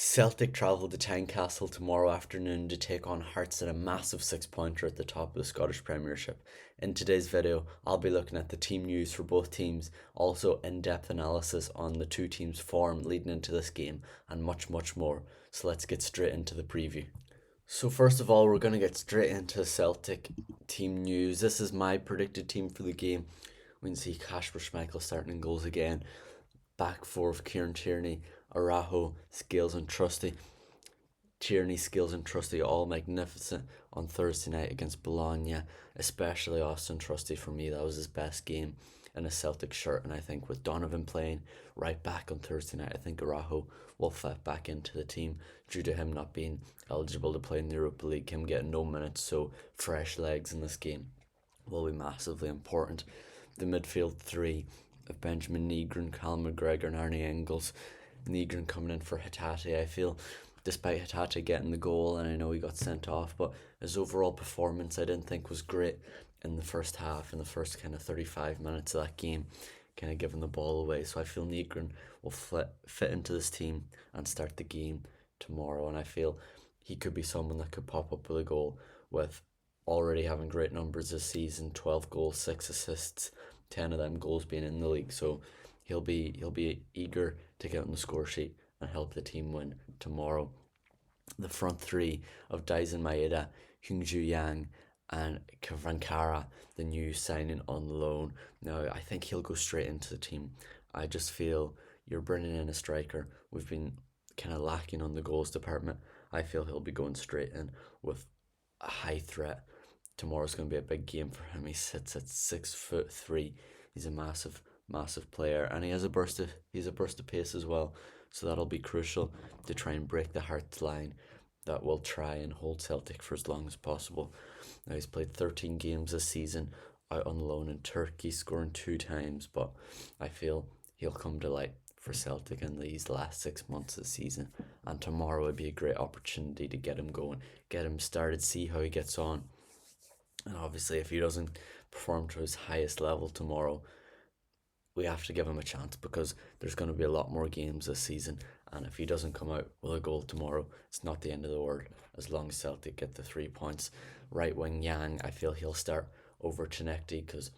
Celtic travel to Tynecastle tomorrow afternoon to take on Hearts in a massive six-pointer at the top of the Scottish Premiership. In today's video, I'll be looking at the team news for both teams, also in-depth analysis on the two teams' form leading into this game, and much, much more. So let's get straight into the preview. So first of all, we're going to get straight into Celtic team news. This is my predicted team for the game. We can see Kasper Schmeichel starting in goals again. Back four of Kieran Tierney, Araujo, Scales and Trusty. Tierney, Scales and Trusty all magnificent on Thursday night against Bologna, especially Austin Trusty. For me, that was his best game in a Celtic shirt, and I think with Donovan playing right back on Thursday night, I think Araujo will fit back into the team due to him not being eligible to play in the Europa League, him getting no minutes, so fresh legs in this game will be massively important. The midfield three of Benjamin Negron, Callum McGregor and Arnie Engels. Negron coming in for Hatate. I feel despite Hatate getting the goal, and I know he got sent off, but his overall performance I didn't think was great in the first half, in the first kind of 35 minutes of that game, kind of giving the ball away. So I feel Negron will fit into this team and start the game tomorrow, and I feel he could be someone that could pop up with a goal, with already having great numbers this season, 12 goals, 6 assists, 10 of them goals being in the league. So he'll be eager to get on the score sheet and help the team win tomorrow. The front three of Daisen Maeda, Hyunju Yang and cvancara, the new signing on loan. Now I think he'll go straight into the team. I just feel you're bringing in a striker. We've been kind of lacking on the goals department. I feel he'll be going straight in with a high threat. Tomorrow's going to be a big game for him. He sits at 6'3". He's a massive player, and he has a burst of pace as well. So that'll be crucial to try and break the Hearts line that will try and hold Celtic for as long as possible. Now he's played 13 games this season out on loan in Turkey, scoring 2 times, but I feel he'll come to light for Celtic in these last 6 months of the season, and tomorrow would be a great opportunity to get him going, get him started, see how he gets on. And obviously, if he doesn't perform to his highest level tomorrow, we have to give him a chance, because there's going to be a lot more games this season. And if he doesn't come out with a goal tomorrow, it's not the end of the world as long as Celtic get the 3 points. Right wing Yang, I feel he'll start over Chinekti, because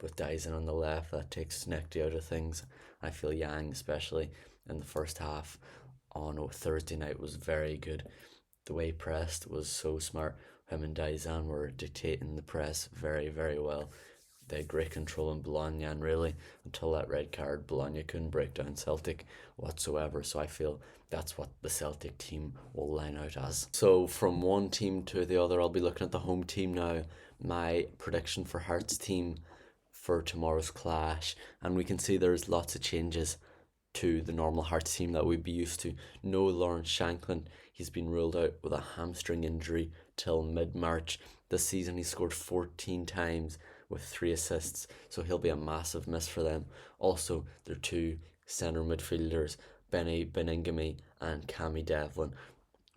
with Dyson on the left, that takes Chinekti out of things. I feel Yang, especially in the first half on Thursday night, was very good. The way he pressed was so smart. Him and Daizan were dictating the press very, very well. They had great control in Bologna, and really, until that red card, Bologna couldn't break down Celtic whatsoever. So I feel that's what the Celtic team will line out as. So from one team to the other, I'll be looking at the home team now. My prediction for Hearts team for tomorrow's clash, and we can see there's lots of changes to the normal Hearts team that we'd be used to. No Lawrence Shanklin, he's been ruled out with a hamstring injury till mid-March. This season he scored 14 times with 3 assists, so he'll be a massive miss for them. Also, their 2 centre midfielders, Benny Beningame and Cammy Devlin,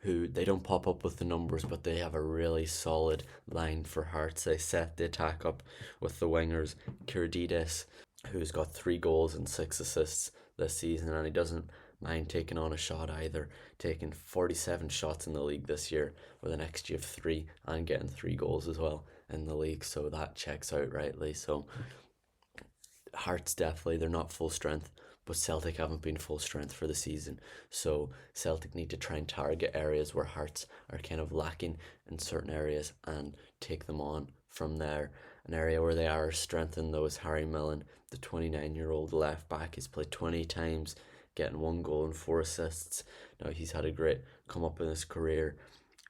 who they don't pop up with the numbers, but they have a really solid line for Hearts. They set the attack up with the wingers, Kirdides, who's got 3 goals and 6 assists this season, and he doesn't mind taking on a shot either, taking 47 shots in the league this year with an XG of 3 and getting 3 goals as well in the league, so that checks out rightly. So Hearts, definitely, they're not full strength, but Celtic haven't been full strength for the season, so Celtic need to try and target areas where Hearts are kind of lacking in certain areas and take them on from there. An area where they are strengthened though is Harry Millen, the 29-year-old left back. He's played 20 times, getting 1 goal and 4 assists. Now he's had a great come up in his career,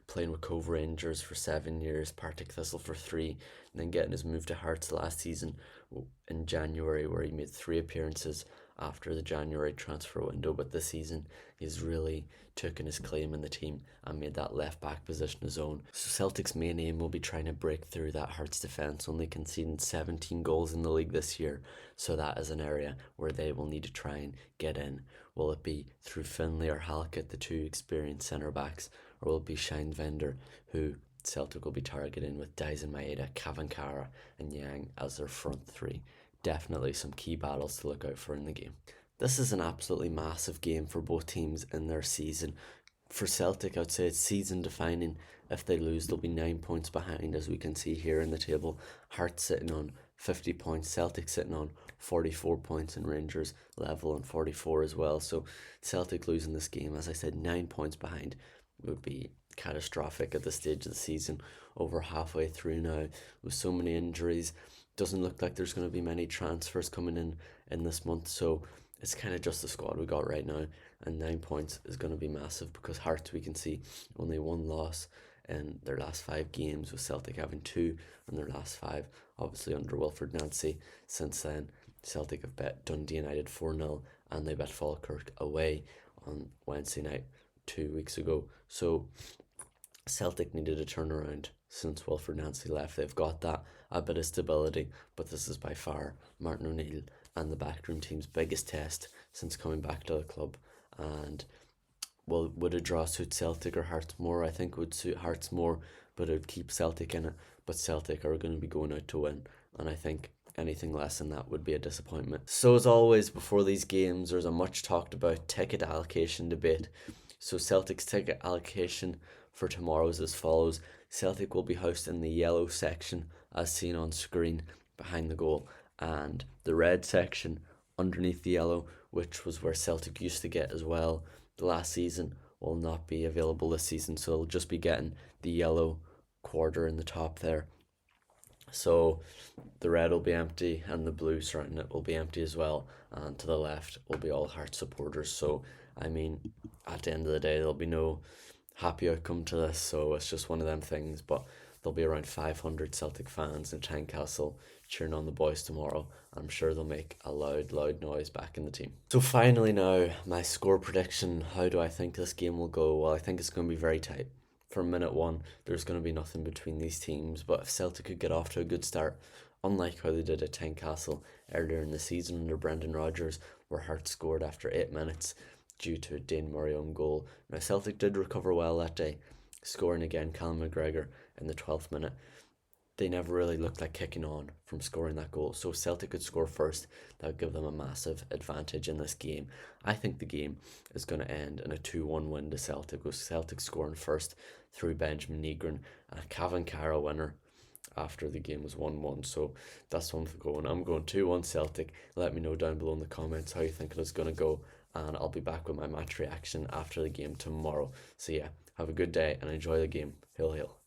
playing with Cove Rangers for 7 years, Partick Thistle for 3, and then getting his move to Hearts last season in January, where he made 3 appearances after the January transfer window. But this season he's really taken his claim in the team and made that left back position his own. So Celtic's main aim will be trying to break through that Hearts defence, only conceding 17 goals in the league this year, so that is an area where they will need to try and get in. Will it be through Finlay or Halkett, the 2 experienced centre backs, or will it be Shine Vender, who Celtic will be targeting with Daisen Maeda, cvancara and Yang as their front 3? Definitely some key battles to look out for in the game. This is an absolutely massive game for both teams in their season. For Celtic, I'd say it's season defining. If they lose, they'll be 9 points behind, as we can see here in the table. Hearts sitting on 50 points, Celtic sitting on 44 points, and Rangers level on 44 as well. So Celtic losing this game, as I said, 9 points behind would be catastrophic at this stage of the season. Over halfway through now, with so many injuries, doesn't look like there's going to be many transfers coming in this month. So it's kind of just the squad we got right now, and 9 points is going to be massive because Hearts, we can see, only one loss in their last 5 games, with Celtic having two in their last five, obviously under Wilfred Nancy. Since then, Celtic have bet Dundee United 4-0, and they bet Falkirk away on Wednesday night 2 weeks ago. So Celtic needed a turnaround since Wilfred Nancy left. They've got that, a bit of stability, but this is by far Martin O'Neill and the backroom team's biggest test since coming back to the club. And well, would a draw suit Celtic or Hearts more? I think it would suit Hearts more, but it would keep Celtic in it. But Celtic are going to be going out to win, and I think anything less than that would be a disappointment. So as always, before these games, there's a much talked about ticket allocation debate. So Celtic's ticket allocation for tomorrow is as follows. Celtic will be housed in the yellow section, as seen on screen behind the goal, and the red section underneath the yellow, which was where Celtic used to get as well the last season, will not be available this season. So they'll just be getting the yellow quarter in the top there. So the red will be empty, and the blue surrounding it will be empty as well. And to the left will be all Hearts supporters. So, I mean, at the end of the day, there'll be no happy outcome to this. So it's just one of them things. But there'll be around 500 Celtic fans in Tynecastle cheering on the boys tomorrow. I'm sure they'll make a loud noise back in the team. So finally now, my score prediction. How do I think this game will go? Well, I think it's going to be very tight. From minute one, there's going to be nothing between these teams. But if Celtic could get off to a good start, unlike how they did at Tynecastle earlier in the season under Brendan Rodgers, where Hearts scored after 8 minutes due to a Dane Murray own goal. Now, Celtic did recover well that day, scoring again Callum McGregor in the 12th minute. They never really looked like kicking on from scoring that goal. So Celtic could score first. That would give them a massive advantage in this game. I think the game is going to end in a 2-1 win to Celtic, with Celtic scoring first through Benjamin Negron and a cvancara winner after the game was 1-1. So that's one for going. I'm going 2-1 Celtic. Let me know down below in the comments how you think it is going to go, and I'll be back with my match reaction after the game tomorrow. So yeah, have a good day and enjoy the game. Hail, hail.